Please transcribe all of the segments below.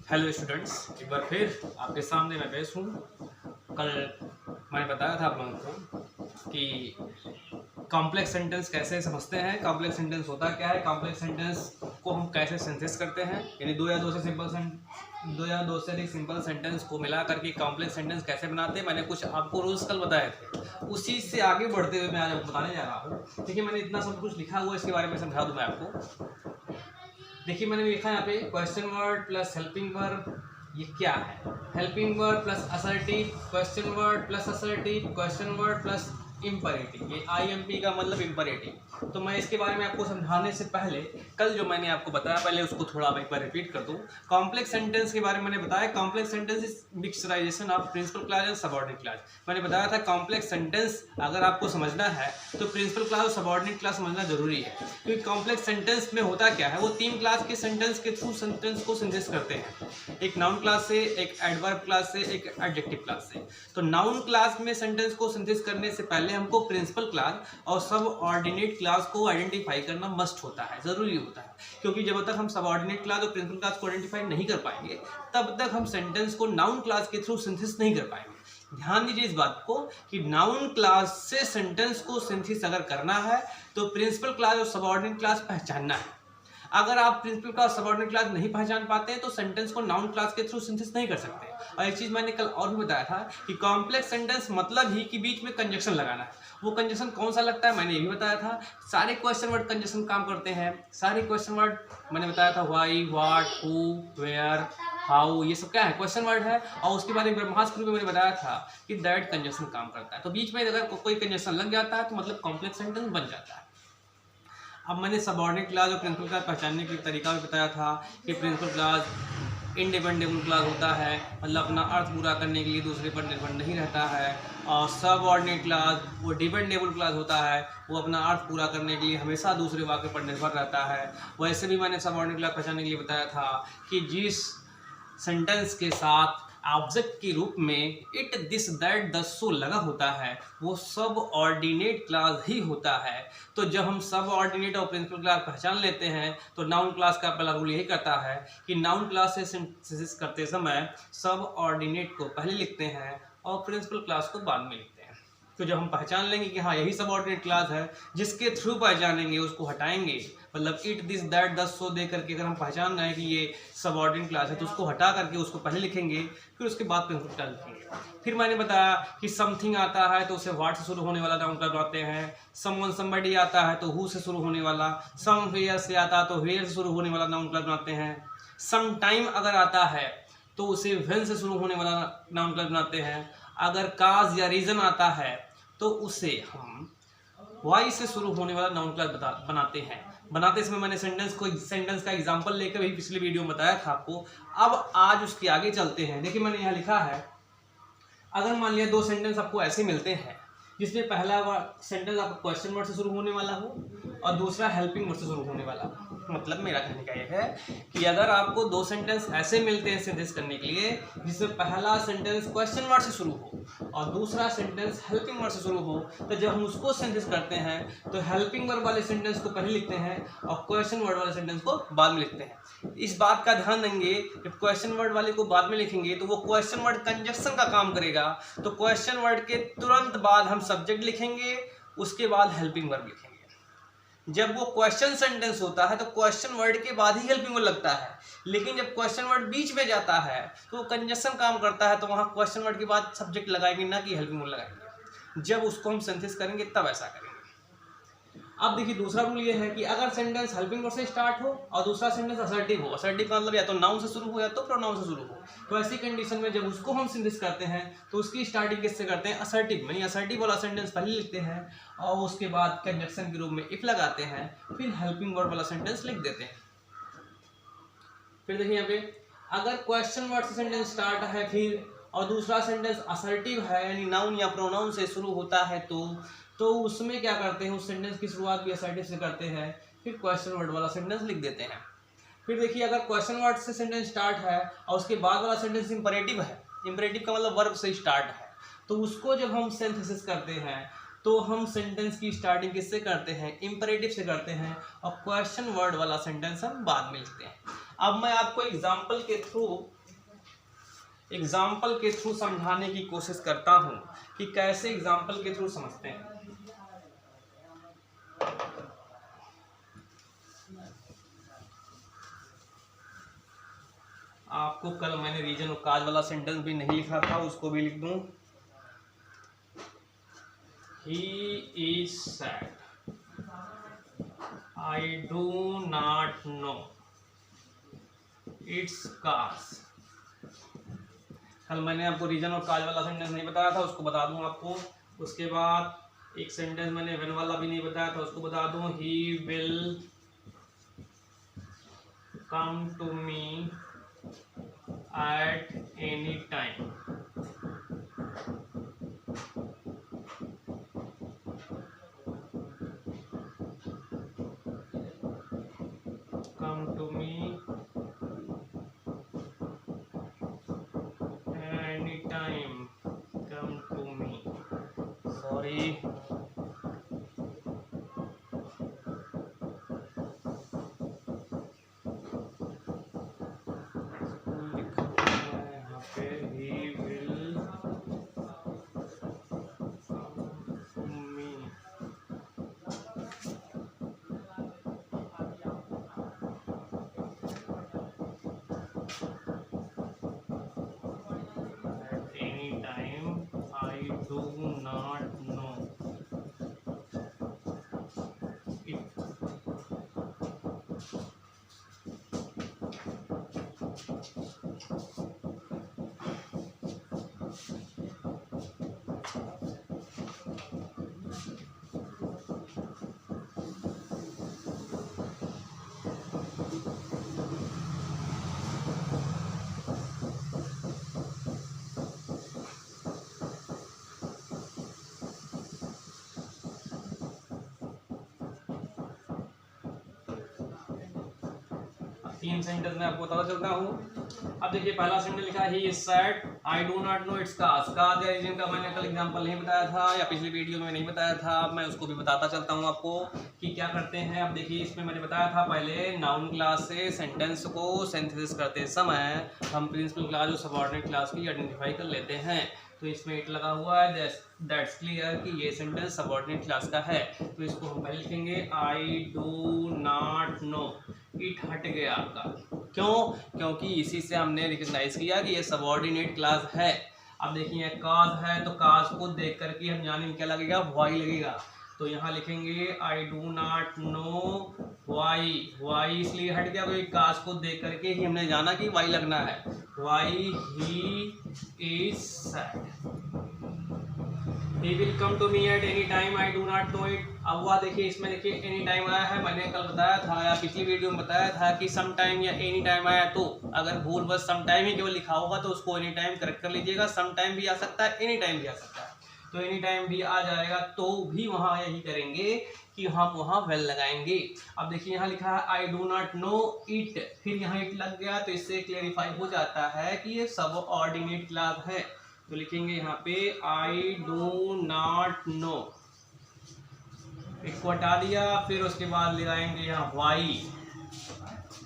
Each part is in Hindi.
हेलो स्टूडेंट्स, एक बार फिर आपके सामने मैं पेश हूँ। कल मैंने बताया था आप लोगों को कि कॉम्प्लेक्स सेंटेंस कैसे समझते हैं, कॉम्प्लेक्स सेंटेंस होता क्या है, कॉम्प्लेक्स सेंटेंस को हम कैसे सिंथेसिस करते हैं, यानी दो या दो से अधिक सिंपल सेंटेंस को मिला करके कॉम्प्लेक्स सेंटेंस कैसे बनाते हैं। मैंने कुछ आपको रूल्स कल बताए थे, उसी से आगे बढ़ते हुए मैं आज आपको बताने जा रहा हूँ। देखिए, मैंने इतना सब कुछ लिखा हुआ है, इसके बारे में समझा दूँ मैं आपको। देखिए, मैंने लिखा है यहाँ पे question word plus helping verb. ये क्या है? Helping word plus assertive, question word plus assertive, question word plus imperative. ये IMP का मतलब इम्परेटिव। तो मैं इसके बारे में आपको समझाने से पहले कल जो मैंने आपको बताया, पहले उसको थोड़ा एक बार रिपीट कर दूं। कॉम्प्लेक्स सेंटेंस के बारे में मैंने बताया, complex sentence is mixturisation of principal clause and subordinate clause. मैंने बताया था कॉम्प्लेक्स सेंटेंस अगर आपको समझना है तो प्रिंसिपल क्लॉज और सबऑर्डिनेट क्लॉज समझना जरूरी है, क्योंकि कॉम्प्लेक्स सेंटेंस में होता क्या है, वो तीन क्लास के सेंटेंस के थ्रू सेंटेंस को सिंथेसिस करते हैं। एक नाउन क्लास से, एक एडवर्ब क्लास से, एक एडजेक्टिव क्लास से। तो नाउन क्लास में सेंटेंस को सिंथेसिस करने से पहले हमको प्रिंसिपल क्लास और सबऑर्डिनेट क्लास को आइडेंटिफाई करना मस्ट होता है, जरूरी होता है। क्योंकि जब तक हम सबऑर्डिनेट क्लास और प्रिंसिपल क्लास को आइडेंटिफाई नहीं कर पाएंगे, तब तक हम सेंटेंस को नाउन क्लास के थ्रू सिंथेसिस नहीं कर पाएंगे। ध्यान दीजिए इस बात को कि नाउन क्लास से सेंटेंस को सिंथेसिस अगर करना है तो प्रिंसिपल क्लास और सबऑर्डिनेट क्लास पहचानना है। अगर आप प्रिंसिपल क्लास सबऑर्डिनेट क्लास नहीं पहचान पाते हैं तो सेंटेंस को नाउन क्लास के थ्रू सिंथेसिस नहीं कर सकते। और एक चीज मैंने कल और भी बताया था कि कॉम्प्लेक्स सेंटेंस मतलब ही कि बीच में कंजक्शन लगाना है। वो कंजक्शन कौन सा लगता है मैंने ये भी बताया था। सारे क्वेश्चन वर्ड कंजक्शन काम करते हैं। सारे क्वेश्चन वर्ड मैंने बताया था, why, what, who, where, how, ये सब क्या है, क्वेश्चन वर्ड है। और उसके बाद एक ब्रह्मास्त्र में मैंने बताया था कि दैट कंजक्शन काम करता है। तो बीच में अगर कोई कंजक्शन लग जाता है तो मतलब कॉम्प्लेक्स सेंटेंस बन जाता है। अब मैंने सबऑर्डिनेट क्लास और प्रिंसिपल क्लास पहचानने के तरीका भी बताया था कि प्रिंसिपल क्लास इंडिपेंडेबल क्लास होता है, मतलब अपना अर्थ पूरा करने के लिए दूसरे पर निर्भर नहीं रहता है। और सबऑर्डिनेट क्लास वो डिपेंडेबल क्लास होता है, वो अपना अर्थ पूरा करने के लिए हमेशा दूसरे वाक्य पर निर्भर रहता है। वैसे भी मैंने सबऑर्डिनेट क्लास पहचानने के लिए बताया था कि जिस सेंटेंस के साथ ऑब्जेक्ट के रूप में इट, दिस, दैट, दस, सो लगा होता है वो सब ऑर्डिनेट क्लास ही होता है। तो जब हम सब ऑर्डिनेट और प्रिंसिपल क्लास पहचान लेते हैं तो नाउन क्लास का पहला रूल यही कहता है कि नाउन क्लास से सिंथेसिस करते समय सब ऑर्डिनेट को पहले लिखते हैं और प्रिंसिपल क्लास को बाद में लिखते हैं। तो जब हम पहचान लेंगे कि हाँ यही सब ऑर्डिनेट क्लास है, जिसके थ्रू पहचानेंगे उसको हटाएंगे, मतलब इट, दिस, दैट, दस, सो दे करके अगर हम पहचान रहे हैं कि ये सबऑर्डिनेट क्लास है तो उसको हटा करके उसको पहले लिखेंगे, फिर उसके बाद प्रिंसिपल क्लास लिखेंगे। फिर मैंने बताया कि समथिंग आता है तो उसे व्हाट से शुरू होने वाला नाउन क्लास बनाते हैं। समवन, समबडी आता है तो हु से शुरू होने वाला। समवेयर से आता है तो वेयर से शुरू होने वाला नाउन क्लास बनाते हैं। सम टाइम अगर आता है तो उसे व्हेन से शुरू होने वाला नाउन क्लास बनाते हैं। अगर काज या रीजन आता है तो उसे हम वाई से शुरू होने वाला नाउन क्लास बनाते हैं। बनाते समय मैंने सेंटेंस का एग्जांपल लेकर भी पिछले वीडियो में बताया था आपको। अब आज उसके आगे चलते हैं। देखिए, मैंने यहाँ लिखा है, अगर मान लिया दो सेंटेंस आपको ऐसे मिलते हैं जिसमें पहला सेंटेंस आपका क्वेश्चन वर्ड से शुरू होने वाला हो और दूसरा हेल्पिंग वर्ड से शुरू होने वाला हो। मतलब मेरा कहने का यह है कि अगर आपको दो सेंटेंस ऐसे मिलते हैं सिंथेसिस करने के लिए जिसमें पहला सेंटेंस क्वेश्चन वर्ड से शुरू हो और दूसरा सेंटेंस हेल्पिंग वर्ड से शुरू हो, तो जब हम उसको सिंथेसिस करते हैं तो हेल्पिंग वर्ड वाले सेंटेंस को पहले लिखते हैं और क्वेश्चन वर्ड वाले सेंटेंस को बाद में लिखते हैं। इस बात का ध्यान देंगे, जब क्वेश्चन वर्ड वाले को बाद में लिखेंगे तो वो क्वेश्चन वर्ड कंजक्शन का काम करेगा। तो क्वेश्चन वर्ड के तुरंत बाद हम सब्जेक्ट लिखेंगे, उसके बाद हेल्पिंग वर्ब लिखेंगे। जब वो क्वेश्चन सेंटेंस होता है तो क्वेश्चन वर्ड के बाद ही हेल्पिंग वर्ड लगता है, लेकिन जब क्वेश्चन वर्ड बीच में जाता है तो वो कंजक्शन काम करता है, तो वहाँ क्वेश्चन वर्ड के बाद सब्जेक्ट लगाएंगे, ना कि हेल्पिंग वर्ड लगाएंगे। जब उसको हम सिंथेसिस करेंगे तब ऐसा करेंगे। अब देखिए, दूसरा रूल ये है कि अगर सेंटेंस हेल्पिंग वर्ड से स्टार्ट हो और दूसरा सेंटेंस असर्टिव हो, असर्टिव का मतलब या तो नाउन से शुरू हो या तो प्रोनाउन से शुरू हो, तो ऐसी कंडीशन में जब उसको हम सिंथेसिस करते हैं तो उसकी स्टार्टिंग किससे करते हैं, असर्टिव, यानी असर्टिव वाला सेंटेंस पहले लिखते हैं और उसके बाद कंजक्शन के रूप में इफ लगाते हैं, फिर हेल्पिंग वर्ड वाला सेंटेंस लिख देते हैं। फिर देखिए यहाँ पे, अगर क्वेश्चन वर्ड से सेंटेंस स्टार्ट है फिर और दूसरा सेंटेंस असर्टिव है यानी नाउन या प्रोनाउन से शुरू होता है तो उसमें क्या करते हैं, उस सेंटेंस की शुरुआत भी असर्टिव से करते हैं, फिर क्वेश्चन वर्ड वाला सेंटेंस लिख देते हैं। फिर देखिए, अगर क्वेश्चन वर्ड से सेंटेंस स्टार्ट है और उसके बाद वाला सेंटेंस इंपरेटिव है, इंपरेटिव का मतलब वर्ब से स्टार्ट है, तो उसको जब हम सिंथेसिस करते हैं तो हम सेंटेंस की स्टार्टिंग किससे करते हैं, इंपरेटिव से करते हैं और क्वेश्चन वर्ड वाला सेंटेंस हम बाद में लिखते हैं। अब मैं आपको एग्जाम्पल के थ्रू एग्जाम्पल के थ्रू समझाने की कोशिश करता हूँ कि कैसे एग्जाम्पल के थ्रू समझते हैं। आपको कल मैंने रीजन और काज वाला सेंटेंस भी नहीं लिखा था, उसको भी लिख दूं। He is sad. I do not know. It's cause. कल मैंने आपको रीजन और काज वाला सेंटेंस नहीं बताया था, उसको बता दूं आपको। उसके बाद एक सेंटेंस मैंने व्हेन वाला भी नहीं बताया था, उसको बता दूं। He will come to me at any time. Come to me anytime. Come to me. Sorry. यहाँ पे he will come to me. Anytime. I do not know it. तीन सेंटेंस में आपको बताता चलता हूँ। अब देखिए पहला सेंटेंस लिखा है he is sad, I do not know its cause. Cause या रीजन का मैंने कल एग्जांपल नहीं बताया था या पिछली वीडियो में नहीं बताया था, मैं उसको भी बताता चलता हूँ आपको कि क्या करते हैं। अब देखिए इसमें मैंने बताया था पहले नाउन क्लास से सेंटेंस को सिंथेसिस करते समय हम प्रिंसिपल क्लास और सबऑर्डिनेट क्लास की आइडेंटिफाई कर लेते हैं। तो इसमें इट लगा हुआ है, दैट्स क्लियर कि ये सेंटेंस सबऑर्डिनेट क्लास का है। तो इसको हम पहले लिखेंगे I do not no. It हट गया आपका, क्यों? क्योंकि इसी से हमने रिकग्नाइज किया कि ये सबऑर्डिनेट क्लास है। अब देखिए काज है तो काज को देख करके हम जानेंगे क्या लगेगा, वाई लगेगा। तो यहाँ लिखेंगे I do not know why. Why इसलिए हट गया क्योंकि काज को देख करके ही हमने जाना कि वाई लगना है। Why he is sad. He will come to me at any time. I do not know it. अब वह देखिए इसमें देखिए एनी टाइम आया है, मैंने कल बताया था या पिछली वीडियो में बताया था कि सम टाइम या एनी टाइम आया तो अगर भूल बस सम टाइम ही केवल लिखा होगा तो उसको एनी टाइम करेक्ट कर लीजिएगा। सम टाइम भी आ सकता है, एनी टाइम भी आ सकता है। तो एनी टाइम भी आ जाएगा तो भी वहाँ यही करेंगे कि हम वहाँ वेल लगाएंगे। अब देखिए यहाँ लिखा है आई डू नॉट नो इट, फिर यहाँ इट लग गया तो इससे क्लेरिफाई हो जाता है कि ये सब ऑर्डिनेट क्लास है। तो लिखेंगे यहाँ पे आई डू नॉट नो, इसको हटा दिया, फिर उसके बाद लगाएंगे यहाँ वाई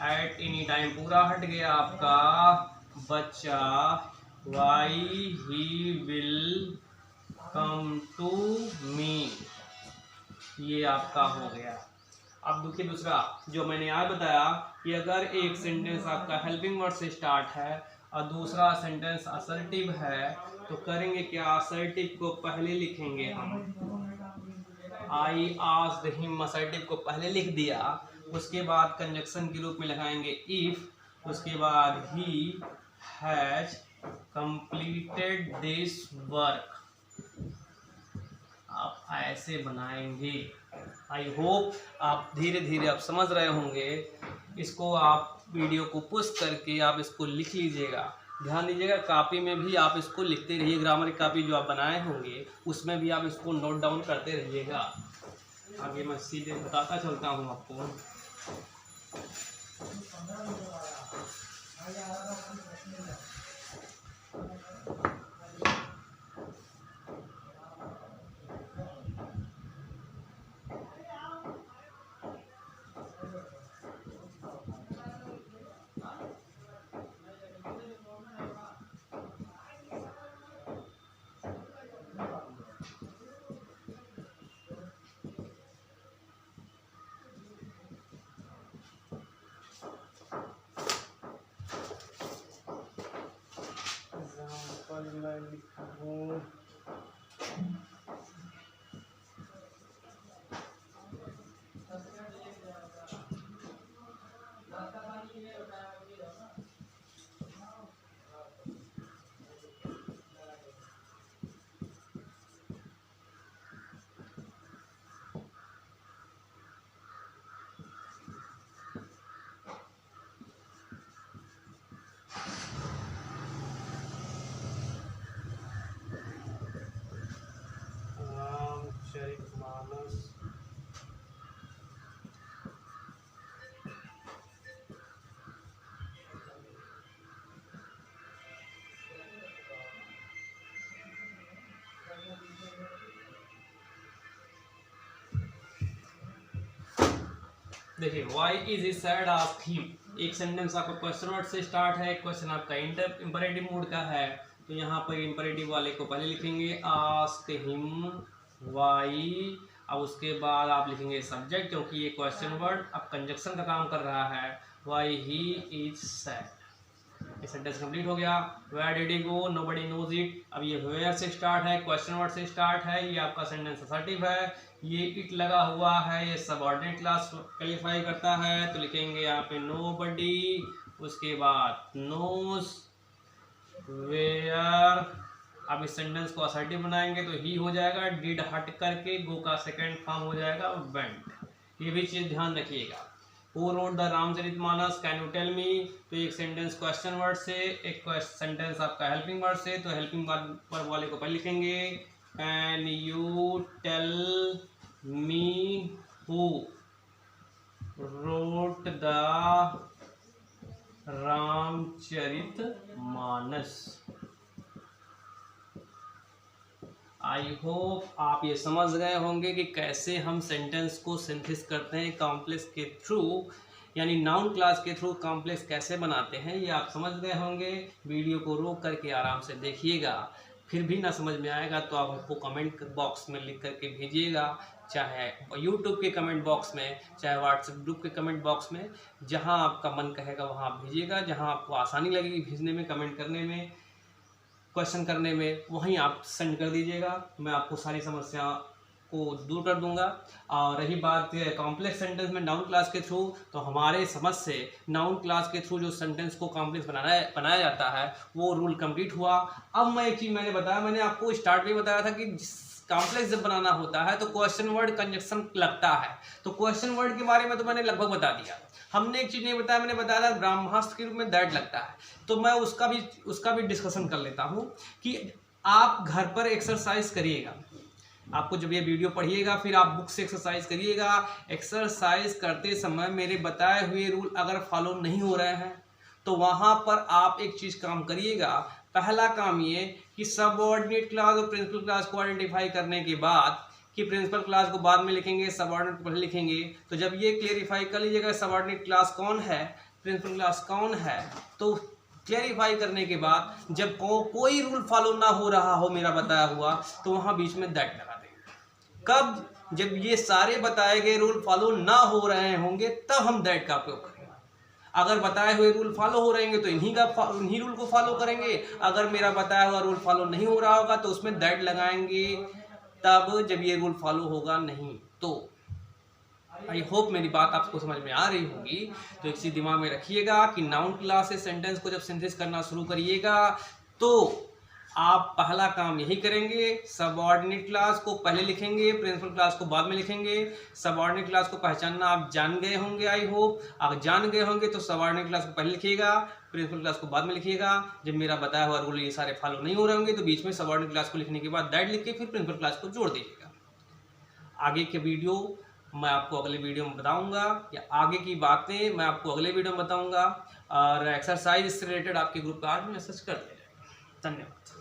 एट एनी टाइम, पूरा हट गया आपका बच्चा। Why he will come to me, ये आपका हो गया। अब देखिए दूसरा जो मैंने आज बताया कि अगर एक सेंटेंस आपका हेल्पिंग वर्ड से स्टार्ट है और दूसरा सेंटेंस असर्टिव है तो करेंगे क्या, असर्टिव को पहले लिखेंगे हम। आई आस्क्ड हिम, असर्टिव को पहले लिख दिया, उसके बाद कंजक्शन के रूप में लगाएंगे इफ, उसके बाद he has completed this work. आप ऐसे बनाएंगे। आई होप आप धीरे धीरे आप समझ रहे होंगे। इसको आप वीडियो को पुश करके आप इसको लिख लीजिएगा। ध्यान दीजिएगा कापी में भी आप इसको लिखते रहिए, ग्रामर की कापी जो आप बनाए होंगे उसमें भी आप इसको नोट डाउन करते रहिएगा। आगे मैं सीधे बताता चलता हूँ आपको। देखिए why is sad ask him, एक सेंटेंस आपका क्वेश्चन वर्ड से स्टार्ट है, क्वेश्चन आपका इंपरेटिव मोड का है, तो यहाँ पर इंपरेटिव वाले को पहले लिखेंगे आस्क हिम व्हाई, अब उसके बाद आप लिखेंगे सब्जेक्ट, क्योंकि ये क्वेश्चन वर्ड अब कंजक्शन का काम कर रहा है, व्हाई ही इज सैड। ये सेंटेंस कंप्लीट हो गया। Where did he go, nobody knows it, अब ये वेयर से स्टार्ट है, क्वेश्चन वर्ड से स्टार्ट है, ये आपका सेंटेंस असर्टिव है, ये इट लगा हुआ है, ये सबऑर्डिनेट क्लास क्वालिफाई करता है, तो लिखेंगे यहाँ पे नोबडी, उसके बाद नोज वेयर। अब इस सेंटेंस को असर्टिव बनाएंगे तो ही हो जाएगा, डिड हट करके गो का सेकंड फॉर्म हो जाएगा वेंट, ये भी चीज़ ध्यान रखिएगा। Who wrote the Ramcharitmanas, can you tell me, तो एक सेंटेंस क्वेश्चन वर्ड से, एक सेंटेंस आपका हेल्पिंग वर्ड से, तो हेल्पिंग वर्ड वाले को पहले लिखेंगे can you tell me who wrote the Ramcharitmanas. I hope आप ये समझ गए होंगे कि कैसे हम सेंटेंस को सिंथेसिस करते हैं कॉम्प्लेक्स के थ्रू, यानी नाउन क्लास के थ्रू कॉम्प्लेक्स कैसे बनाते हैं, ये आप समझ गए होंगे। वीडियो को रोक करके आराम से देखिएगा, फिर भी ना समझ में आएगा तो आप हमको कमेंट बॉक्स में लिख करके भेजिएगा, चाहे यूट्यूब के कमेंट बॉक्स में, चाहे व्हाट्सएप ग्रुप के कमेंट बॉक्स में, जहां आपका मन कहेगा वहां आप भेजिएगा, जहां आपको आसानी लगेगी भेजने में, कमेंट करने में, क्वेश्चन करने में, वहीं आप सेंड कर दीजिएगा, मैं आपको सारी समस्या को दूर कर दूंगा। और रही बात कॉम्प्लेक्स सेंटेंस में नाउन क्लास के थ्रू, तो हमारे समझ से नाउन क्लास के थ्रू जो सेंटेंस को कॉम्प्लेक्स बनाया जाता है वो रूल कंप्लीट हुआ। अब मैं एक चीज़ मैंने बताया, मैंने आपको स्टार्ट में बताया था कि कॉम्प्लेक्स जब बनाना होता है तो क्वेश्चन वर्ड कंजक्शन लगता है, तो क्वेश्चन वर्ड के बारे में तो मैंने लगभग बता दिया। हमने एक चीज़ नहीं बताया, मैंने बताया था ब्रह्मास्त्र के रूप में दैट लगता है, तो मैं उसका भी डिस्कशन कर लेता हूँ कि आप घर पर एक्सरसाइज करिएगा, आपको जब ये वीडियो पढ़िएगा फिर आप बुक से एक्सरसाइज करिएगा, एक्सरसाइज करते समय मेरे बताए हुए रूल अगर फॉलो नहीं हो रहे हैं तो वहाँ पर आप एक चीज़ काम करिएगा। पहला काम ये कि सबऑर्डिनेट क्लास और प्रिंसिपल क्लास को आइडेंटिफाई करने के बाद, कि प्रिंसिपल क्लास को बाद में लिखेंगे, सबऑर्डिनेट को पहले लिखेंगे, तो जब ये क्लेरिफाई कर लीजिएगा सबऑर्डिनेट क्लास कौन है, प्रिंसिपल क्लास कौन है, तो क्लेरिफाई करने के बाद जब कोई रूल फॉलो ना हो रहा हो मेरा बताया हुआ, तो वहाँ बीच में दैट लगा देंगे। कब? जब ये सारे बताए गए रूल फॉलो ना हो रहे होंगे तब हम दैट का प्रयोग करेंगे। अगर बताए हुए रूल फॉलो हो रहेंगे तो इन्हीं रूल को फॉलो करेंगे, अगर मेरा बताया हुआ रूल फॉलो नहीं हो रहा होगा तो उसमें दैट लगाएंगे तब जब ये रूल फॉलो होगा नहीं तो। आई होप मेरी बात आपको समझ में आ रही होगी। तो एक चीज दिमाग में रखिएगा कि नाउन क्लास से सेंटेंस को जब सिंथेसिस करना शुरू करिएगा तो आप पहला काम यही करेंगे, सबऑर्डिनेट क्लास को पहले लिखेंगे, प्रिंसिपल क्लास को बाद में लिखेंगे। सबऑर्डिनेट क्लास को पहचानना आप जान गए होंगे, आई होप आप जान गए होंगे, तो सबऑर्डिनेट क्लास को पहले लिखिएगा, प्रिंसिपल क्लास को बाद में लिखिएगा। जब मेरा बताया हुआ रूल ये सारे फॉलो नहीं हो रहे होंगे तो बीच में सबऑर्डिनेट क्लास को लिखने के बाद दैट लिख के फिर प्रिंसिपल क्लास को जोड़ दीजिएगा। आगे के वीडियो मैं आपको अगले वीडियो में बताऊंगा, या आगे की बातें मैं आपको अगले वीडियो में बताऊंगा, और एक्सरसाइज से रिलेटेड आपके ग्रुप पे आज मैसेज कर दिया जाएगा। धन्यवाद।